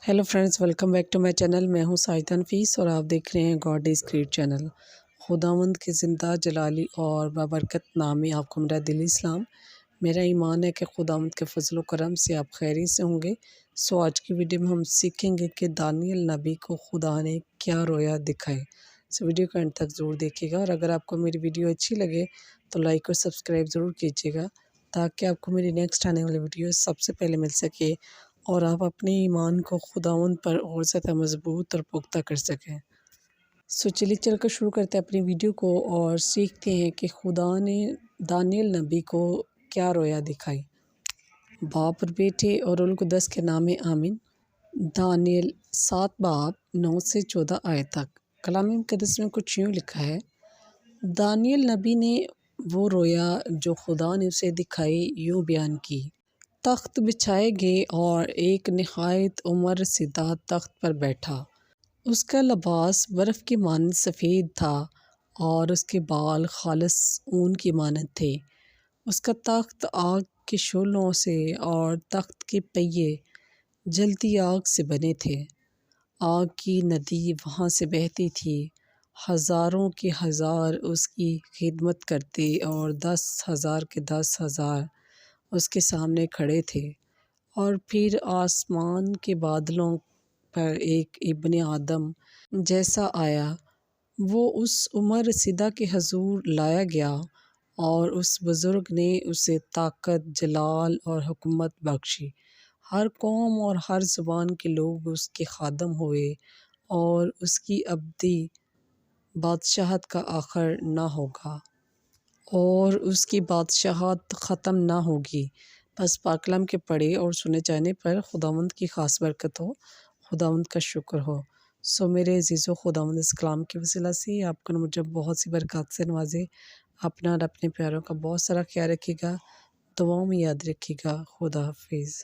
Hello friends, welcome back to my channel. मैं हूं साजिदा नफीस और आप देख रहे हैं गॉड इज़ ग्रेट चैनल। खुदावंद के ज़िंदा जलाली और बाबरकत नाम में आपको मेरा दिली सलाम। मेरा ईमान है कि खुदावंद के फजल करम से आप खैरियत से होंगे। सो आज की वीडियो में हम सीखेंगे कि दानियल नबी को खुदा ने क्या रोया दिखाए। सो वीडियो को एंड तक ज़रूर देखिएगा और अगर आपको मेरी वीडियो अच्छी लगे तो लाइक और सब्सक्राइब ज़रूर कीजिएगा ताकि आपको मेरी नेक्स्ट आने वाली वीडियो सबसे पहले मिल सके और आप अपने ईमान को खुदावंद पर और ज़्यादा मजबूत और पुख्ता कर सकें। सो चलिए चलकर शुरू करते हैं अपनी वीडियो को और सीखते हैं कि खुदा ने दानियल नबी को क्या रोया दिखाई। बाप और बेटे और उल-कुदस के नाम आमीन। दानियल 7 बाब 9 से 14 आयत तक कलाम मुक़द्दस में कुछ यूँ लिखा है। दानियल नबी ने वो रोया जो खुदा ने उसे दिखाई यूँ बयान की। तख्त बिछाए गए और एक नहायत उम्र सिदा तख्त पर बैठा। उसका लिबास बर्फ़ की मानद सफ़ेद था और उसके बाल खालिस ऊन की मानद थे। उसका तख्त आग के शोलों से और तख्त के पहिए जलती आग से बने थे। आग की नदी वहाँ से बहती थी। हज़ारों के हज़ार उसकी खिदमत करते और 10,000 के 10,000 उसके सामने खड़े थे। और फिर आसमान के बादलों पर एक इब्ने आदम जैसा आया। वो उस उमर सिदा के हजूर लाया गया और उस बुज़ुर्ग ने उसे ताकत, जलाल और हुकूमत बख्शी। हर कौम और हर ज़ुबान के लोग उसके खादम हुए और उसकी अब्दी बादशाहत का आखिर ना होगा और उसकी बादशाहत ख़त्म ना होगी। बस पाकलाम के पढ़े और सुने जाने पर खुदावंद की ख़ास बरकत हो, खुदावंद का शुक्र हो। सो मेरे अज़ीज़ों, खुदावंद इस कलाम की वसीला से आपको न मुझे बहुत सी बरकत से नवाजे। अपना और अपने प्यारों का बहुत सारा ख्याल रखिएगा, दुआओं में याद रखिएगा। खुदा हाफिज़।